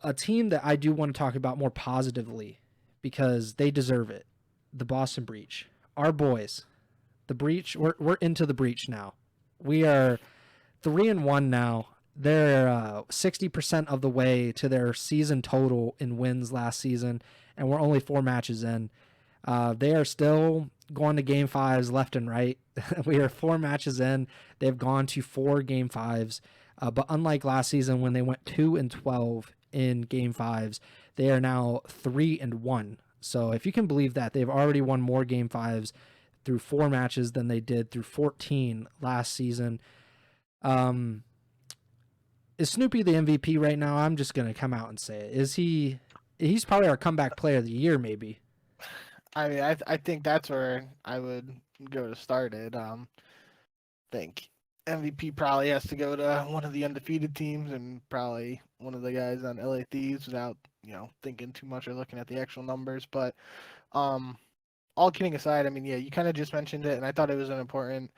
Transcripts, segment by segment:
a team that I do want to talk about more positively because they deserve it. The Boston Breach. Our boys. The Breach, we're into the Breach now. We are 3-1 now. They're 60% of the way to their season total in wins last season, and we're only 4 matches in. They are still going to game fives left and right. We are 4 matches in. They've gone to 4 game 5s. But unlike last season when they went 2-12 in game fives, they are now 3-1. So if you can believe that, they've already won more game fives through 4 matches than they did through 14 last season. Um, is Snoopy the MVP right now? I'm just gonna come out and say it. Is he? He's probably our comeback player of the year, maybe. I mean, I think that's where I would go to start it. Think MVP probably has to go to one of the undefeated teams and probably one of the guys on LA Thieves without thinking too much or looking at the actual numbers. But um, all kidding aside, I mean, yeah, you kind of just mentioned it, and I thought it was an important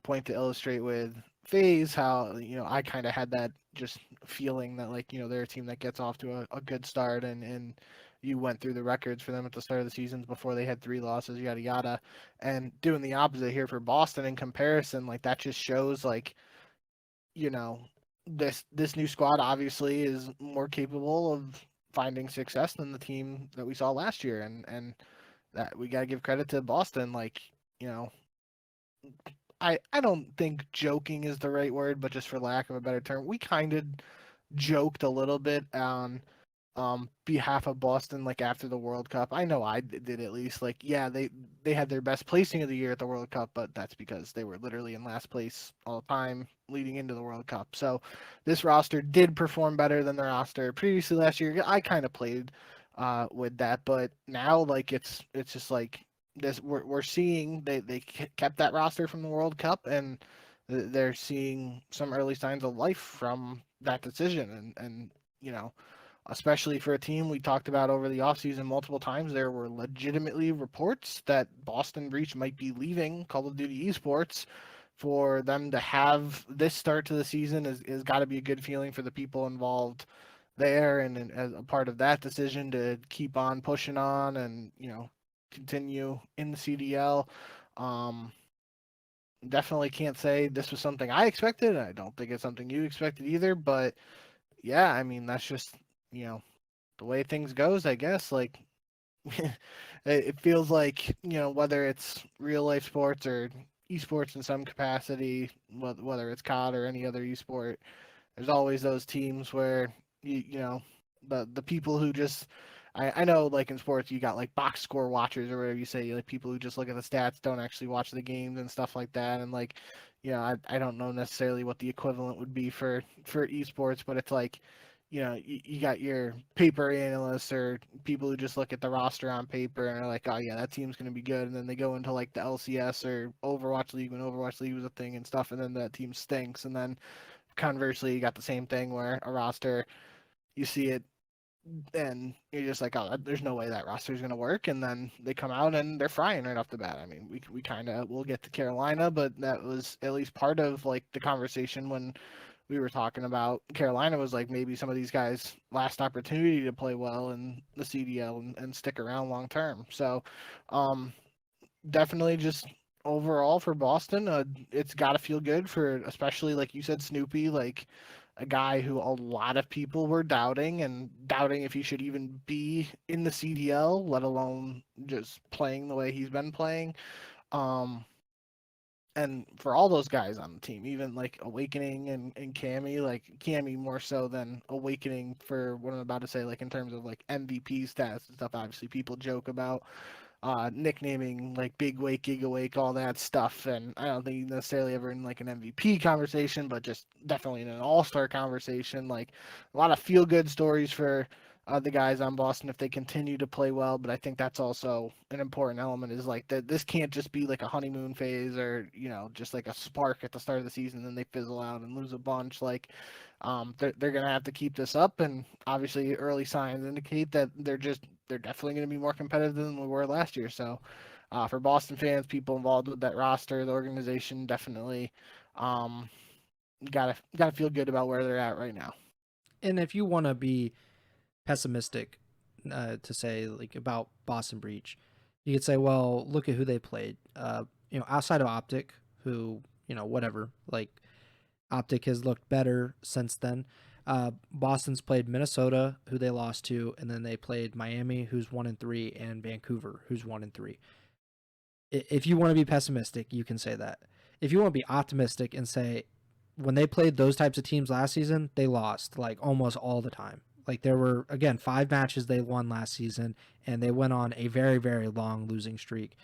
point to illustrate with FaZe how I kind of had that just feeling that like they're a team that gets off to a good start, and you went through the records for them at the start of the seasons before they had 3 losses, yada yada, and doing the opposite here for Boston in comparison, like that just shows like you know this new squad obviously is more capable of finding success than the team that we saw last year, and that we gotta give credit to Boston. Like, you know, I don't think joking is the right word, but just for lack of a better term, we kind of joked a little bit on behalf of Boston like after the World Cup. I know I did at least. Like, yeah, they had their best placing of the year at the World Cup, but that's because they were literally in last place all the time leading into the World Cup. So this roster did perform better than the roster previously last year. I kind of played with that, but now like it's just like this we're seeing they kept that roster from the World Cup, and they're seeing some early signs of life from that decision, and especially for a team we talked about over the offseason multiple times. There were legitimately reports that Boston Breach might be leaving Call of Duty Esports. For them to have this start to the season is got to be a good feeling for the people involved there, and as a part of that decision to keep on pushing on and continue in the CDL. Um, Definitely can't say this was something I expected. I don't think it's something you expected either, but yeah, I mean that's just you know the way things goes, I guess. Like it feels like whether it's real life sports or esports in some capacity, whether it's COD or any other esport, there's always those teams where the people who just I know like in sports you got like box score watchers or whatever you say, like people who just look at the stats, don't actually watch the games and stuff like that. And like I don't know necessarily what the equivalent would be for esports, but it's like you got your paper analysts or people who just look at the roster on paper and are like, oh yeah, that team's going to be good, and then they go into like the LCS or Overwatch League when Overwatch League was a thing and stuff, and then that team stinks. And then conversely, you got the same thing where a roster, you see it and you're just like, oh, there's no way that roster is going to work. And then they come out and they're frying right off the bat. I mean, we kind of will get to Carolina, but that was at least part of like the conversation when we were talking about Carolina was like maybe some of these guys' last opportunity to play well in the CDL and stick around long term. So, um, definitely just overall for Boston, it's got to feel good for, especially like you said, Snoopy, like a guy who a lot of people were doubting if he should even be in the CDL, let alone just playing the way he's been playing. Um, and for all those guys on the team, even like Awakening and Cammy, like Cammy more so than Awakening for what I'm about to say, like in terms of like MVP stats and stuff. Obviously, people joke about nicknaming like Big Wake, Giga Wake, all that stuff. And I don't think he's necessarily ever in like an MVP conversation, but just definitely in an All Star conversation. Like a lot of feel good stories for the guys on Boston if they continue to play well. But I think that's also an important element is like that this can't just be like a honeymoon phase or just like a spark at the start of the season and then they fizzle out and lose a bunch. Like they're gonna have to keep this up, and obviously early signs indicate that they're definitely going to be more competitive than we were last year. So, for Boston fans, people involved with that roster, the organization, definitely gotta feel good about where they're at right now. And if you want to be pessimistic to say like about Boston Breach, you could say, well, look at who they played. Outside of Optic, who whatever, like Optic has looked better since then. Boston's played Minnesota, who they lost to, and then they played Miami, who's 1-3, and Vancouver, who's 1-3. If you want to be pessimistic, you can say that. If you want to be optimistic and say, when they played those types of teams last season, they lost like almost all the time. Like there were again 5 matches they won last season, and they went on a very very long losing streak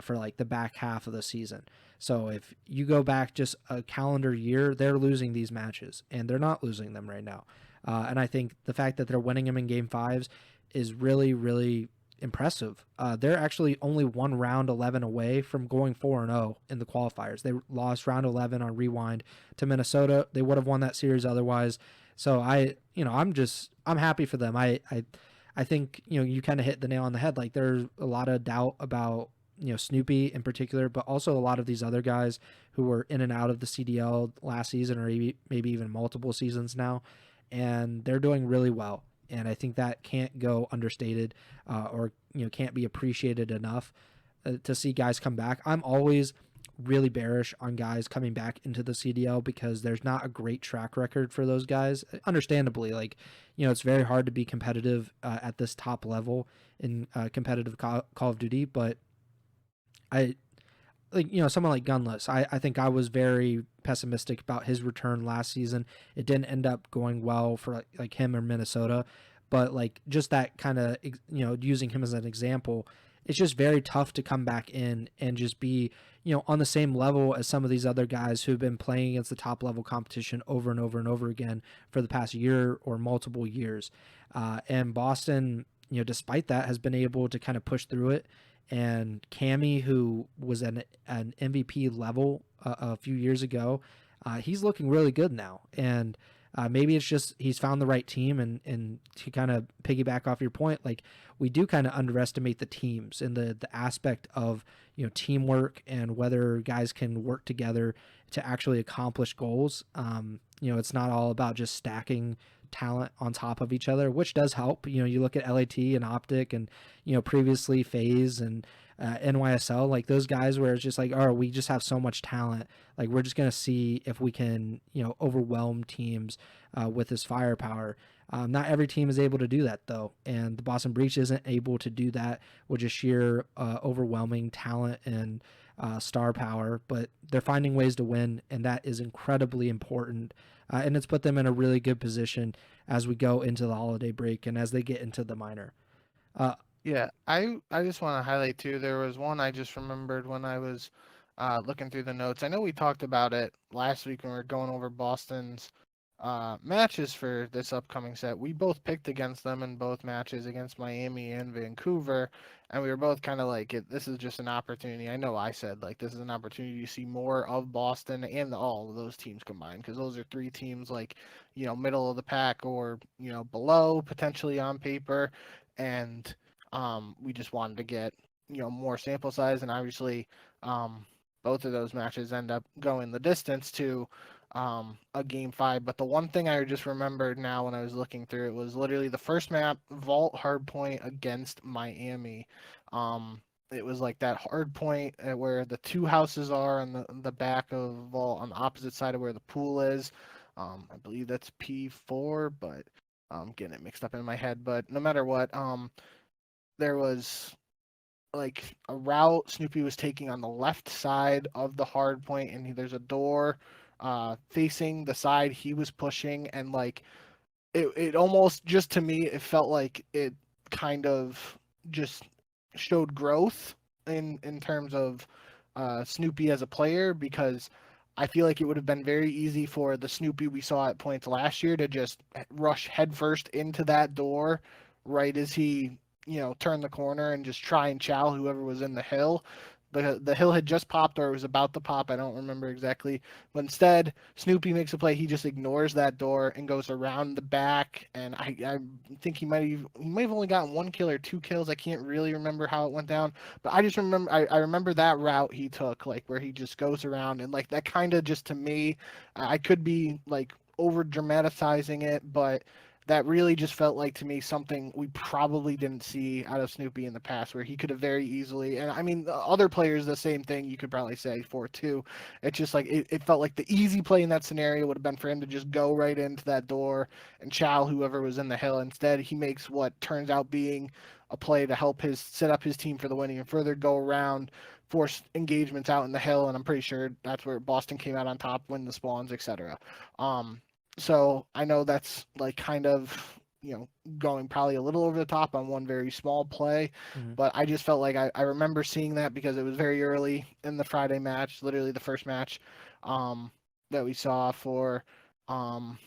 for like the back half of the season. So if you go back just a calendar year, they're losing these matches, and they're not losing them right now. And I think the fact that they're winning them in game fives is really really impressive. They're actually only one round 11 away from going 4-0 in the qualifiers. They lost round 11 on rewind to Minnesota. They would have won that series otherwise. So I'm happy for them. I think you kind of hit the nail on the head. Like there's a lot of doubt about Snoopy in particular, but also a lot of these other guys who were in and out of the CDL last season or maybe even multiple seasons now, and they're doing really well. And I think that can't go understated or can't be appreciated enough to see guys come back. I'm always really bearish on guys coming back into the CDL because there's not a great track record for those guys. Understandably, like it's very hard to be competitive at this top level in competitive Call of Duty, but I like someone like Gunless. I think I was very pessimistic about his return last season. It didn't end up going well for like him or Minnesota, but like just that kind of using him as an example, it's just very tough to come back in and just be on the same level as some of these other guys who've been playing against the top level competition over and over and over again for the past year or multiple years. And Boston, despite that, has been able to kind of push through it. And Cammy, who was an MVP level a few years ago, he's looking really good now. And maybe it's just he's found the right team. And to kind of piggyback off your point, like we do kind of underestimate the teams and the aspect of teamwork and whether guys can work together to actually accomplish goals. It's not all about just stacking talent on top of each other, which does help. You look at LAT and Optic and previously FaZe and NYSL, like those guys where it's just like, oh, we just have so much talent, like we're just gonna see if we can overwhelm teams with this firepower. Not every team is able to do that though, and the Boston Breach isn't able to do that with just sheer overwhelming talent and star power, but they're finding ways to win, and that is incredibly important. And it's put them in a really good position as we go into the holiday break and as they get into the minor. Yeah, I just want to highlight too. There was one I just remembered when I was looking through the notes. I know we talked about it last week when we were going over Boston's matches for this upcoming set. We both picked against them in both matches against Miami and Vancouver, and we were both kind of like, this is just an opportunity. I know I said like this is an opportunity to see more of Boston and all of those teams combined, because those are 3 teams like middle of the pack or below potentially on paper, and we just wanted to get more sample size, and obviously both of those matches end up going the distance to a game 5. But the one thing I just remembered now when I was looking through it was literally the first map, Vault Hardpoint against Miami. It was like that hard point where the 2 houses are on the back of Vault on the opposite side of where the pool is. I believe that's P4, but I'm getting it mixed up in my head. But no matter what, there was like a route Snoopy was taking on the left side of the hard point, and there's a door facing the side he was pushing, and like it almost, just to me, it felt like it kind of just showed growth in terms of Snoopy as a player, because I feel like it would have been very easy for the Snoopy we saw at points last year to just rush headfirst into that door right as he turn the corner and just try and chow whoever was in the hill. The hill had just popped, or it was about to pop. I don't remember exactly. But instead, Snoopy makes a play. He just ignores that door and goes around the back. And I think he might have only gotten 1 kill or 2 kills. I can't really remember how it went down. But I just remember I remember that route he took, like where he just goes around, and like that kind of, just to me, I could be like over dramatizing it, but that really just felt like to me something we probably didn't see out of Snoopy in the past, where he could have very easily, and I mean, other players, the same thing you could probably say for too. It's just like it felt like the easy play in that scenario would have been for him to just go right into that door and chow whoever was in the hill. Instead, he makes what turns out being a play to help his set up his team for the winning and further go around, force engagements out in the hill, and I'm pretty sure that's where Boston came out on top, win the spawns, etc. Um, so I know that's like kind of going probably a little over the top on one very small play, Mhm. but I just felt like I remember seeing that because it was very early in the Friday match, literally the first match um, that we saw for um,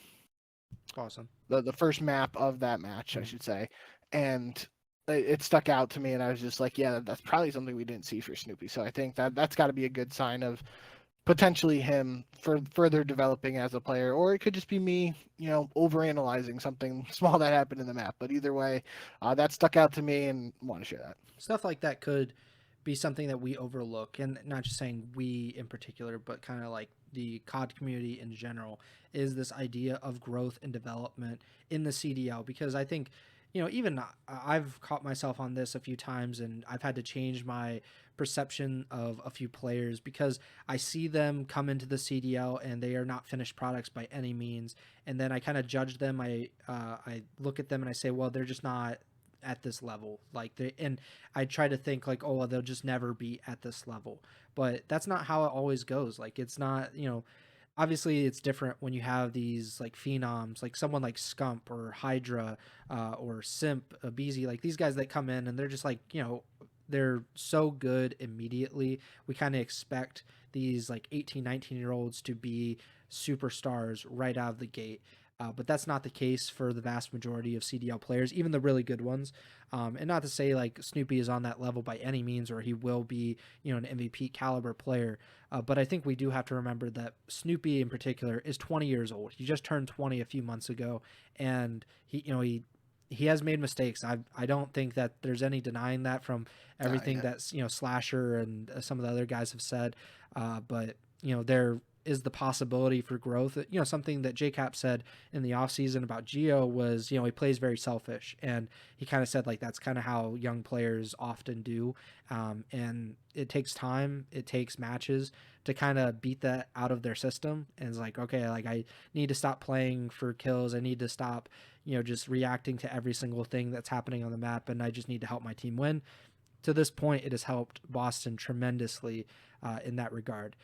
Awesome. the first map of that match, I Mhm. should say, and it stuck out to me, and I was just like, yeah, that's probably something we didn't see for Snoopy. So I think that's got to be a good sign of potentially him for further developing as a player, or it could just be me, overanalyzing something small that happened in the map. But either way, that stuck out to me and want to share that. Stuff like that could be something that we overlook, and not just saying we in particular, but kind of like the COD community in general, is this idea of growth and development in the CDL. Because I think, even I've caught myself on this a few times, and I've had to change my perception of a few players because I see them come into the CDL and they are not finished products by any means, and then I kind of judge them. I look at them and I say, well, they're just not at this level, like they, and I try to think like, oh, well, they'll just never be at this level. But that's not how it always goes. Like, it's not, obviously it's different when you have these like phenoms, like someone like Scump or Hydra, or Simp, Beezy, like these guys that come in and they're just like, they're so good immediately. We kind of expect these like 18, 19-year olds to be superstars right out of the gate. But that's not the case for the vast majority of CDL players, even the really good ones. And not to say like Snoopy is on that level by any means, or he will be, an MVP caliber player. But I think we do have to remember that Snoopy in particular is 20 years old. He just turned 20 a few months ago, and he has made mistakes. I don't think that there's any denying that from everything Yeah. that's Slasher and some of the other guys have said. But there is the possibility for growth. Something that JCap said in the offseason about Geo was, he plays very selfish, and he kind of said like that's kind of how young players often do. And it takes time, it takes matches to kind of beat that out of their system. And it's like, okay, like I need to stop playing for kills. I need to stop, just reacting to every single thing that's happening on the map, and I just need to help my team win. To this point, it has helped Boston tremendously in that regard.